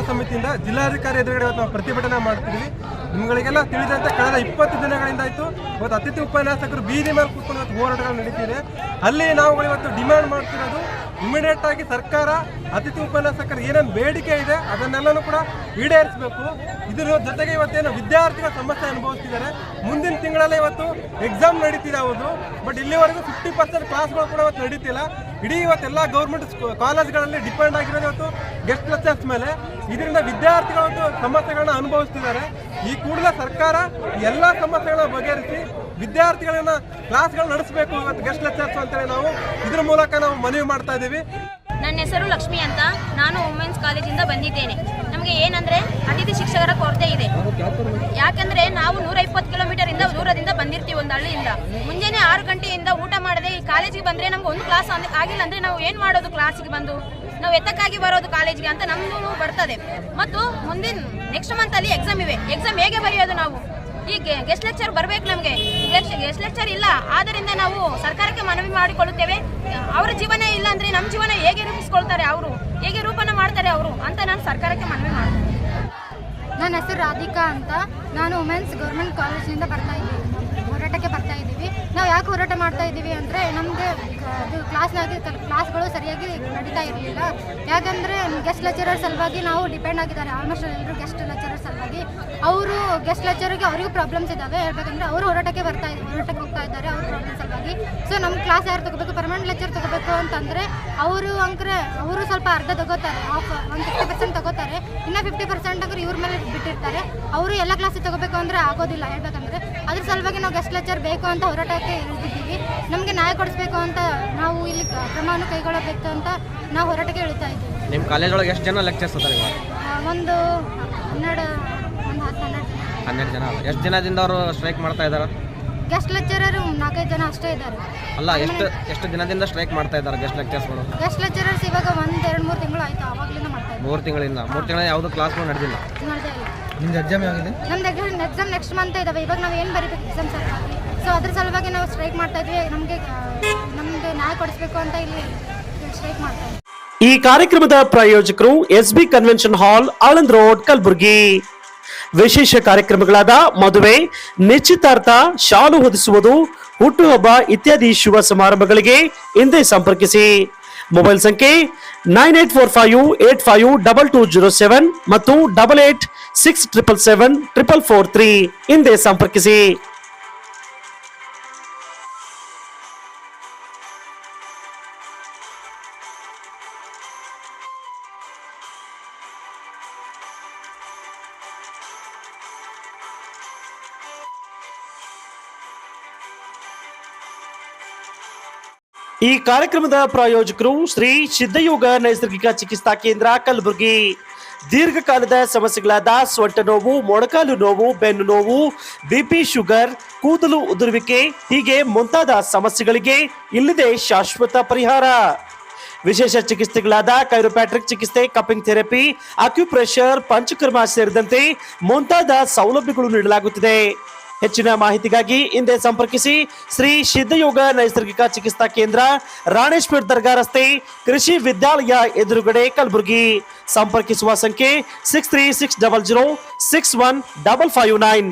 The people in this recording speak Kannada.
ಸಮಿತಿಯಿಂದ ಜಿಲ್ಲಾಧಿಕಾರಿ ಎದುರುಗಡೆ ಇವತ್ತು ನಾವು ಪ್ರತಿಭಟನೆ ಮಾಡ್ತಿದ್ವಿ. ನಿಮ್ಮಗಳಿಗೆಲ್ಲ ತಿಳಿದಂತೆ ಕಳೆದ 20 ದಿನಗಳಿಂದ ಆಯಿತು ಇವತ್ತು ಅತಿಥಿ ಉಪನ್ಯಾಸಕರು ಬೀದಿ ಮೇಲೆ ಕೂತ್ಕೊಂಡು ಇವತ್ತು ಹೋರಾಟಗಳು ನಡೀತಿದೆ. ಅಲ್ಲಿ ನಾವುಗಳು ಇವತ್ತು ಡಿಮ್ಯಾಂಡ್ ಮಾಡ್ತಿರೋದು ಇಮಿಡಿಯೇಟ್ ಆಗಿ ಸರ್ಕಾರ ಅತಿಥಿ ಉಪನ್ಯಾಸಕರು ಏನೇನು ಬೇಡಿಕೆ ಇದೆ ಅದನ್ನೆಲ್ಲನೂ ಕೂಡ ಈಡೇರಿಸಬೇಕು. ಇದರ ಜೊತೆಗೆ ಇವತ್ತೇನು ವಿದ್ಯಾರ್ಥಿಗಳ ಸಮಸ್ಯೆ ಅನುಭವಿಸ್ತಿದ್ದಾರೆ. ಮುಂದಿನ ತಿಂಗಳಲ್ಲೇ ಇವತ್ತು ಎಕ್ಸಾಮ್ ನಡೀತಿದೆ ಹೌದು, ಬಟ್ ಇಲ್ಲಿವರೆಗೂ 50% ಕ್ಲಾಸ್ಗಳು ಕೂಡ ಇವತ್ತು ನಡೀತಿಲ್ಲ. ಇಡೀ ಇವತ್ತೆಲ್ಲ ಗೌರ್ಮೆಂಟ್ ಕಾಲೇಜ್ಗಳಲ್ಲಿ ಡಿಪೆಂಡ್ ಆಗಿರೋದು ಇವತ್ತು ಗೆಸ್ಟ್ ಲೆಕ್ಚರ್ಸ್ ಮೇಲೆ. ಇದರಿಂದ ವಿದ್ಯಾರ್ಥಿಗಳು ಸಮಸ್ಯೆಗಳನ್ನ ಅನುಭವಿಸ್ತಿದ್ದಾರೆ. ಈ ಕೂಡಲೇ ಸರ್ಕಾರ ಎಲ್ಲ ಸಮಸ್ಯೆಗಳನ್ನ ಬಗೆಹರಿಸಿ ವಿದ್ಯಾರ್ಥಿಗಳನ್ನ ಕ್ಲಾಸ್ಗಳು ನಡೆಸಬೇಕು ಇವತ್ತು ಗೆಸ್ಟ್ ಲೆಕ್ಚರ್ಸ್ ಅಂತೇಳಿ ನಾವು ಇದ್ರ ಮೂಲಕ ನಾವು ಮನವಿ ಮಾಡ್ತಾ ಇದ್ದೀವಿ. ನನ್ನ ಹೆಸರು ಲಕ್ಷ್ಮಿ ಅಂತ, ನಾನು ವುಮೆನ್ಸ್ ಕಾಲೇಜಿಂದ ಬಂದಿದ್ದೇನೆ. ನಮಗೆ ಏನಂದರೆ ಅತಿಥಿ ಶಿಕ್ಷಕರ ಕೊರತೆ ಇದೆ. ಯಾಕಂದರೆ ನಾವು 120 ಕಿಲೋಮೀಟರಿಂದ ದೂರದಿಂದ ಬಂದಿರ್ತೀವಿ ಒಂದು ಹಳ್ಳಿಯಿಂದ. ಮುಂಜಾನೆ 6 ಗಂಟೆಯಿಂದ ಊಟ ಮಾಡದೆ ಈ ಕಾಲೇಜಿಗೆ ಬಂದರೆ ನಮ್ಗೆ ಒಂದು ಕ್ಲಾಸ್ ಆಗಿಲ್ಲ ಅಂದರೆ ನಾವು ಏನು ಮಾಡೋದು? ಕ್ಲಾಸಿಗೆ ಬಂದು ನಾವು ಎತ್ತಕ್ಕಾಗಿ ಬರೋದು ಕಾಲೇಜಿಗೆ ಅಂತ ನಮ್ಮದು ಬರ್ತದೆ. ಮತ್ತು ಮುಂದಿನ ನೆಕ್ಸ್ಟ್ ಮಂತಲ್ಲಿ ಎಕ್ಸಾಮ್ ಇವೆ. ಎಕ್ಸಾಮ್ ಹೇಗೆ ಬರೆಯೋದು ನಾವು? ಈ ಗೆಸ್ಟ್ ಲೆಕ್ಚರ್ ಬರಬೇಕು. ನಮಗೆ ಗೆಸ್ಟ್ ಲೆಕ್ಚರ್ ಇಲ್ಲ. ಆದ್ದರಿಂದ ನಾವು ಸರ್ಕಾರಕ್ಕೆ ಮನವಿ ಮಾಡಿಕೊಳ್ಳುತ್ತೇವೆ. ಅವರ ಜೀವನ ಇಲ್ಲ ಅಂದರೆ ನಮ್ಮ ಜೀವನ ಹೇಗೆ ರೂಪಿಸ್ಕೊಳ್ತಾರೆ ಅವರು, ಹೇಗೆ ರೂಪನ ಮಾಡ್ತಾರೆ ಅವರು ಅಂತ ನಾನು ಸರ್ಕಾರಕ್ಕೆ ಮನವಿ ಮಾಡ್ತೀನಿ. ನನ್ನ ಹೆಸರು ರಾಧಿಕಾ ಅಂತ, ನಾನು ವುಮೆನ್ಸ್ ಗೌರ್ಮೆಂಟ್ ಕಾಲೇಜಿನಿಂದ ಹೋರಾಟಕ್ಕೆ ಬರ್ತಾ ಇದ್ದೀವಿ. ನಾವು ಯಾಕೆ ಹೋರಾಟ ಮಾಡ್ತಾ ಇದ್ದೀವಿ ಅಂದರೆ ನಮಗೆ ಕ್ಲಾಸ್ಗಳು ಸರಿಯಾಗಿ ನಡೀತಾ ಇರಲಿಲ್ಲ. ಯಾಕಂದರೆ ಗೆಸ್ಟ್ ಲೆಕ್ಚರರ್ ಸಲುವಾಗಿ ನಾವು ಡಿಪೆಂಡ್ ಆಗಿದ್ದಾರೆ. ಆಲ್ಮೋಸ್ಟ್ ಎಲ್ಲರೂ ಗೆಸ್ಟ್ ಲೆಕ್ಚರರ್ ಸಲುವಾಗಿ ಅವರು ಗೆಸ್ಟ್ ಲೆಕ್ಚರ್ಗೆ ಅವರಿಗೂ ಪ್ರಾಬ್ಲಮ್ಸ್ ಇದ್ದಾವೆ. ಹೇಳ್ಬೇಕಂದ್ರೆ ಅವರು ಹೋರಾಟಕ್ಕೆ ಹೋಗ್ತಾ ಇದ್ದಾರೆ ಅವ್ರ ಪ್ರಾಬ್ಲಮ್ ಸಲುವಾಗಿ. ಸೊ ನಮ್ಮ ಕ್ಲಾಸ್ ಯಾರು ತಗೋಬೇಕು, ಪರ್ಮನೆಂಟ್ ಲೆಕ್ಚರ್ ತಗೋಬೇಕು ಅಂತಂದರೆ ಅವರು ಸ್ವಲ್ಪ ಅರ್ಧ ತಗೋತಾರೆ, ಒಂದು 50% ತಗೋತಾರೆ. ಇನ್ನು 50% ಅಂದ್ರೆ ಇವ್ರ ಮೇಲೆ ಬಿಟ್ಟಿರ್ತಾರೆ. ಅವರು ಎಲ್ಲ ಕ್ಲಾಸಿಗೆ ತಗೋಬೇಕು ಅಂದರೆ ಆಗೋದಿಲ್ಲ. ಹೇಳ್ಬೇಕಂದ್ರೆ ಅದ್ರ ಸಲುವಾಗಿ ನಾವು ಗೆಸ್ಟ್ ಲೆಕ್ಚರ್ ಬೇಕು ಅಂತ ಹೋರಾಟಕ್ಕೆ ಇಳಿದಿದ್ದೀವಿ. ನಮಗೆ ನ್ಯಾಯ ಕೊಡಿಸ್ಬೇಕು ಅಂತ ನಾವು ಇಲ್ಲಿ ಕ್ರಮವನ್ನು ಕೈಗೊಳ್ಳಬೇಕು ಅಂತ ನಾವು ಹೋರಾಟಕ್ಕೆ ಇಳಿತಾ ಇದ್ದೀವಿ. ನಿಮ್ಮ ಕಾಲೇಜ್ ಒಳಗೆ ಎಷ್ಟು ಜನ ಲೆಕ್ಚರ್ಸ್ ಅದಾರೆ? ಒಂದು 12 ಜನ. ಎಷ್ಟು ದಿನದಿಂದ ಅವರು ಸ್ಟ್ರೈಕ್ ಮಾಡ್ತಾ ಇದ್ದಾರೆ? ಗೆಸ್ಟ್ ಲೆಕ್ಚರರ್ 4-5 ಜನ ಅಷ್ಟೇ ಇದ್ದಾರೆ. ಅಲ್ಲ, ಎಷ್ಟು ದಿನದಿಂದ ಸ್ಟ್ರೈಕ್ ಮಾಡ್ತಾ ಇದ್ದಾರೆ ಗೆಸ್ಟ್ ಲೆಕ್ಚರ್ಸ್ಗಳು? ಗೆಸ್ಟ್ ಲೆಕ್ಚರರ್ಸ್ ಇವಾಗ 1-2-3 ತಿಂಗಳು ಆಯ್ತು. ಅವಾಗಲಿಂದ ಮಾಡ್ತಾ ಇದ್ದಾರೆ. 3 ತಿಂಗಳಿಂದ ಯಾವುದು ಕ್ಲಾಸ್ಗಳು ನಡೆದಿಲ್ಲ. ನಿಮ್ದು ಎಕ್ಸಾಮ್ ಯಾವಾಗಿದೆ? ನಮ್ದು ಎಕ್ಸಾಮ್ ನೆಕ್ಸ್ಟ್ ಮಂತ್ ಇದಾವೆ. ಇವಾಗ ನಾವು ಏನು ಬರೀಬೇಕು ಎಕ್ಸಾಮ್ ಸಲುವಾಗಿ. ಸೊ ಅದ್ರ ಸಲುವಾಗಿ ನಾವು ಸ್ಟ್ರೈಕ್ ಮಾಡ್ತಾ ಇದ್ವಿ. ನಮಗೆ ನ್ಯಾಯ ಕೊಡಿಸ್ಬೇಕು ಅಂತ ಇಲ್ಲಿ ಸ್ಟ್ರೈಕ್ ಮಾಡ್ತಾ ಇದ್ವಿ. ಈ ಕಾರ್ಯಕ್ರಮದ ಪ್ರಾಯೋಜಕರು SB convention hall, Aland road, Kalaburagi. ವಿಶೇಷ ಕಾರ್ಯಕ್ರಮಗಳಾದ ಮದುವೆ, ನಿಶ್ಚಿತಾರ್ಥ, ಶಾಲು ಹೊದಿಸುವುದು, ಹುಟ್ಟುಹಬ್ಬ ಇತ್ಯಾದಿ ಶುಭ ಸಮಾರಂಭಗಳಿಗೆ ಹಿಂದೆ ಸಂಪರ್ಕಿಸಿ. ಮೊಬೈಲ್ ಸಂಖ್ಯೆ 9845852207 ಮತ್ತು 8867774443 ಹಿಂದೆ ಸಂಪರ್ಕಿಸಿ. ಈ ಕಾರ್ಯಕ್ರಮದ ಪ್ರಾಯೋಜಕರು ಶ್ರೀ ಸಿದ್ಧಯೋಗ ನೈಸರ್ಗಿಕ ಚಿಕಿತ್ಸಾ ಕೇಂದ್ರ, ಕಲಬುರಗಿ. ದೀರ್ಘಕಾಲದ ಸಮಸ್ಯೆಗಳಾದ ಸೊಂಟ ನೋವು, ಮೊಣಕಾಲು ನೋವು, ಬೆನ್ನು ನೋವು, ಬಿಪಿ, ಶುಗರ್, ಕೂದಲು ಉದುರುವಿಕೆ ಹೀಗೆ ಮುಂತಾದ ಸಮಸ್ಯೆಗಳಿಗೆ ಇಲ್ಲಿದೆ ಶಾಶ್ವತ ಪರಿಹಾರ. ವಿಶೇಷ ಚಿಕಿತ್ಸೆಗಳಾದ ಕೈರೋಪ್ಯಾಟ್ರಿಕ್ ಚಿಕಿತ್ಸೆ, ಕಪಿಂಗ್ ಥೆರಪಿ, ಅಕ್ಯುಪ್ರೆಷರ್, ಪಂಚಕರ್ಮ ಸೇರಿದಂತೆ ಮುಂತಾದ ಸೌಲಭ್ಯಗಳು ನೀಡಲಾಗುತ್ತಿದೆ. ಹೆಚ್ಚಿನ ಮಾಹಿತಿಗಾಗಿ ಹಿಂದೆ ಸಂಪರ್ಕಿಸಿ. ಶ್ರೀ ಸಿದ್ಧಯೋಗ ನೈಸರ್ಗಿಕ ಚಿಕಿತ್ಸಾ ಕೇಂದ್ರ, ರಾಣೇಶ್ವರ್ ದರ್ಗಾ ರಸ್ತೆ, ಕೃಷಿ ವಿದ್ಯಾಲಯ ಎದುರುಗಡೆ, ಕಲಬುರಗಿ. ಸಂಪರ್ಕಿಸುವ ಸಂಖ್ಯೆ 6360061559.